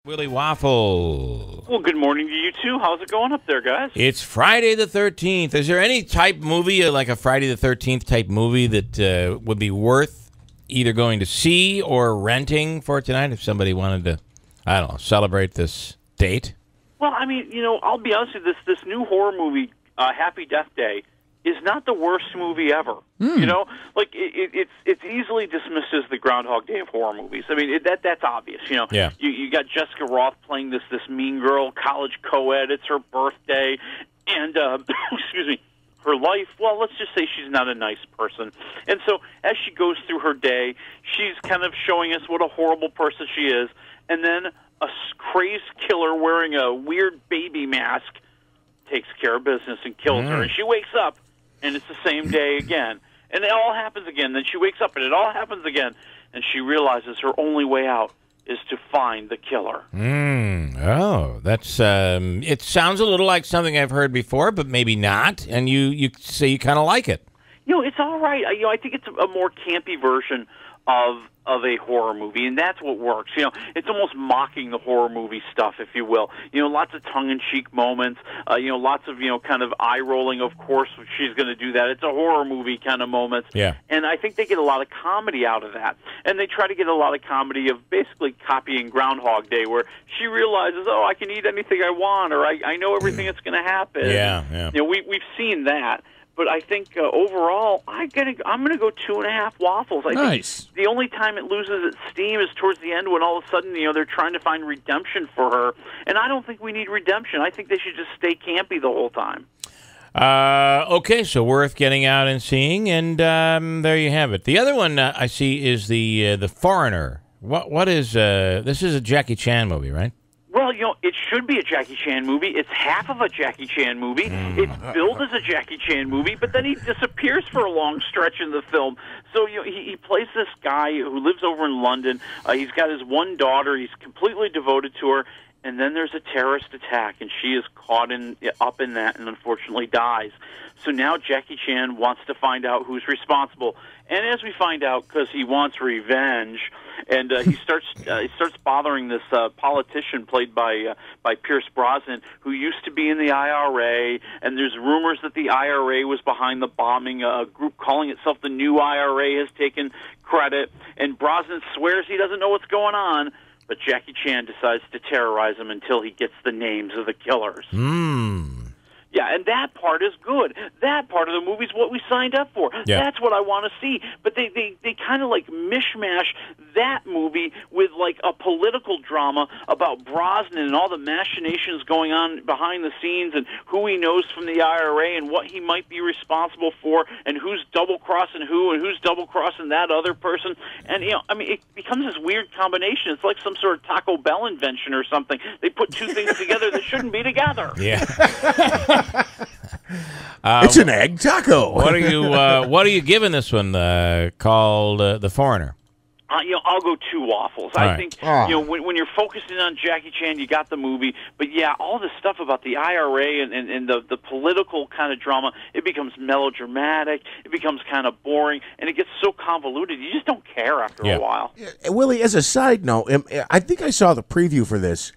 Willie Waffle. Well, good morning to you, too. How's it going up there, guys? It's Friday the 13th. Is there any type movie, like a Friday the 13th type movie, that would be worth either going to see or renting for tonight if somebody wanted to, I don't know, celebrate this date? Well, I mean, you know, I'll be honest with you, this new horror movie, Happy Death Day, is not the worst movie ever. You know, like it's easily dismissed as the Groundhog Day of horror movies. I mean, that's obvious. You know, yeah. You got Jessica Roth playing this mean girl, college co-ed. It's her birthday, and excuse me, her life. Well, let's just say she's not a nice person, and so as she goes through her day, she's kind of showing us what a horrible person she is, and then a crazed killer wearing a weird baby mask takes care of business and kills her, and she wakes up. And it's the same day again. And it all happens again. Then she wakes up, and it all happens again. And she realizes her only way out is to find the killer. Oh, that's it sounds a little like something I've heard before, but maybe not. And you say you kind of like it. You know, it's all right. You know, I think it's a more campy version of a horror movie, and that's what works. You know, it's almost mocking the horror movie stuff, if you will. You know, lots of tongue-in-cheek moments. You know, lots of, you know, kind of eye-rolling, of course, she's going to do that. It's a horror movie kind of moments. Yeah. And I think they get a lot of comedy out of that. And they try to get a lot of comedy of basically copying Groundhog Day, where she realizes, oh, I can eat anything I want, or I know everything that's going to happen. Yeah, yeah. You know, we've seen that. But I think overall, I'm going to go 2.5 Waffles. I think the only time it loses its steam is towards the end when all of a sudden, you know, they're trying to find redemption for her. And I don't think we need redemption. I think they should just stay campy the whole time. Okay, so worth getting out and seeing, and there you have it. The other one I see is the Foreigner. What is this? Is a Jackie Chan movie, right? Well, you know, it should be a Jackie Chan movie. It's half of a Jackie Chan movie. It's billed as a Jackie Chan movie, but then he disappears for a long stretch in the film. So, you know, he plays this guy who lives over in London. He's got his one daughter. He's completely devoted to her. And then there's a terrorist attack, and she is caught up in that and unfortunately dies. So now Jackie Chan wants to find out who's responsible. And as we find out, because he wants revenge, and he starts bothering this politician played by Pierce Brosnan, who used to be in the IRA. And there's rumors that the IRA was behind the bombing. A group calling itself the New IRA has taken credit, and Brosnan swears he doesn't know what's going on. But Jackie Chan decides to terrorize him until he gets the names of the killers. Yeah, and that part is good. That part of the movie is what we signed up for. Yeah. That's what I want to see. But they kind of like mishmash that movie with like a political drama about Brosnan and all the machinations going on behind the scenes and who he knows from the IRA and what he might be responsible for and who's double-crossing who and who's double-crossing that other person. And, you know, I mean, it becomes this weird combination. It's like some sort of Taco Bell invention or something. They put two things together that shouldn't be together. Yeah. It's an egg taco. What are you giving this one called The Foreigner? You know, I'll go 2 Waffles. I think, you know, when you're focusing on Jackie Chan, you got the movie. But, yeah, all this stuff about the IRA and the political kind of drama, it becomes melodramatic. It becomes kind of boring. And it gets so convoluted, you just don't care after a while. Willie, as a side note, I think I saw the preview for this.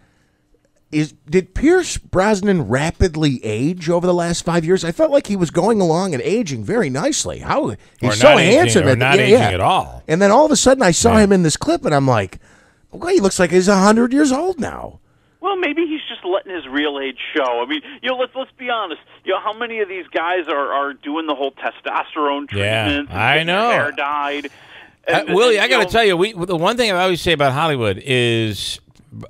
Did Pierce Brosnan rapidly age over the last 5 years? I felt like he was going along and aging very nicely. He's so handsome, or not aging at all. And then all of a sudden, I saw him in this clip, and I'm like, "Well, he looks like he's 100 years old now." Well, maybe he's just letting his real age show. I mean, you know, let's be honest. You know, how many of these guys are doing the whole testosterone treatment? Yeah, I know. Their hair dyed. Willie, I got to tell you, the one thing I always say about Hollywood is,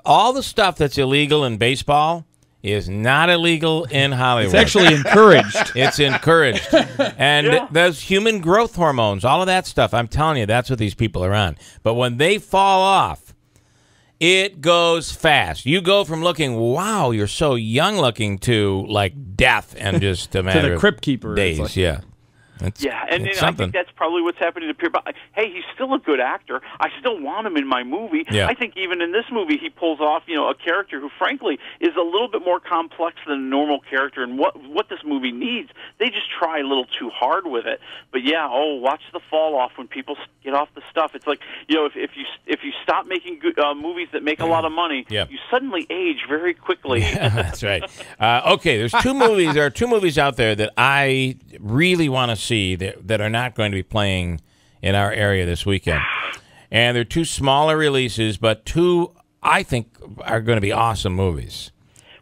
all the stuff that's illegal in baseball is not illegal in Hollywood. It's actually encouraged. It's encouraged. And those human growth hormones, all of that stuff, I'm telling you, that's what these people are on. But when they fall off, it goes fast. You go from looking, wow, you're so young looking, to like death and just a matter to the crypt keeper days. like, yeah. Yeah, and I something. think that's probably what's happening to Pierre. But hey, he's still a good actor. I still want him in my movie. Yeah. I think even in this movie, he pulls off, a character who, frankly, is a little bit more complex than a normal character. And what this movie needs, they just try a little too hard with it. But yeah, watch the fall off when people get off the stuff. It's like if you stop making good, movies that make a lot of money, Yeah. you suddenly age very quickly. Yeah, that's right. Okay, there's two movies. There are two movies out there that I really want to see that are not going to be playing in our area this weekend. And they're two smaller releases, but two I think are going to be awesome movies.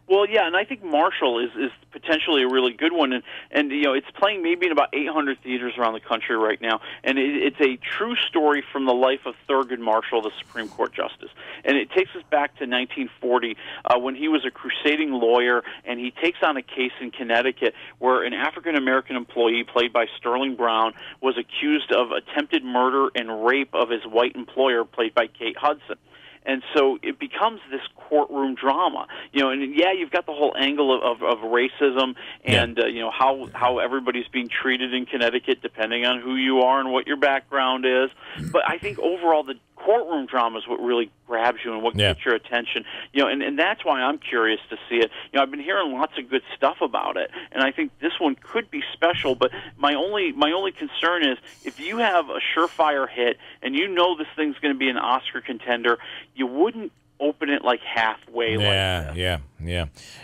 Well, yeah, and I think Marshall is potentially a really good one, and it's playing maybe in about 800 theaters around the country right now, and it's a true story from the life of Thurgood Marshall, the Supreme Court Justice, and it takes us back to 1940 when he was a crusading lawyer, and he takes on a case in Connecticut where an African-American employee, played by Sterling Brown, was accused of attempted murder and rape of his white employer, played by Kate Hudson. And so it becomes this courtroom drama, and yeah, you've got the whole angle of racism and how everybody's being treated in Connecticut depending on who you are and what your background is. But I think overall the courtroom drama is what really grabs you and what gets your attention, and that's why I'm curious to see it. I've been hearing lots of good stuff about it, and I think this one could be special. But my only concern is if you have a surefire hit and this thing's going to be an Oscar contender, you wouldn't open it like halfway. Yeah.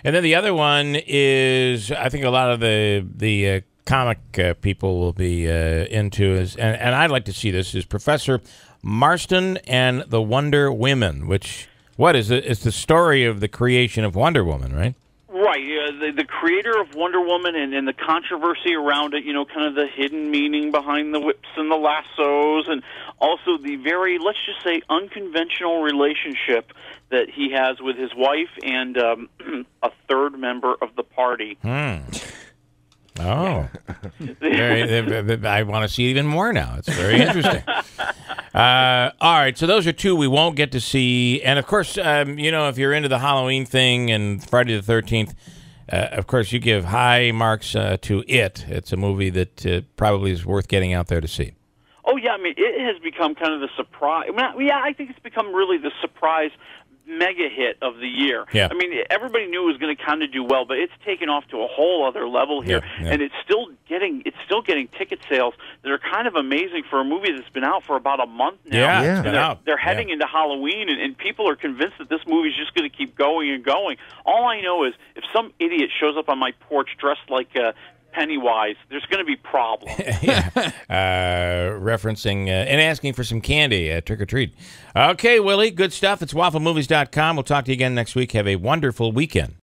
And then the other one is, I think a lot of the comic people will be into is, and I'd like to see this, is Professor Marston and the Wonder Women, which, what is it? It's the story of the creation of Wonder Woman, right? Right. The creator of Wonder Woman and the controversy around it, kind of the hidden meaning behind the whips and the lassos, and also the very, let's just say, unconventional relationship that he has with his wife and a third member of the party. Oh, I want to see even more now. It's very interesting. All right, so those are two we won't get to see. And, of course, if you're into the Halloween thing and Friday the 13th, of course, you give high marks to It. It's a movie that probably is worth getting out there to see. Oh, yeah, I mean, it has become kind of the surprise. I think it's become really the surprise mega hit of the year. Yeah. I mean, everybody knew it was going to kind of do well, but it's taken off to a whole other level here, and it's still getting ticket sales that are kind of amazing for a movie that's been out for about a month now. Yeah. They're heading into Halloween, and people are convinced that this movie's just going to keep going and going. All I know is if some idiot shows up on my porch dressed like Pennywise, there's going to be problems. Referencing and asking for some candy, trick or treat. Okay, Willie, good stuff. It's wafflemovies.com. We'll talk to you again next week. Have a wonderful weekend.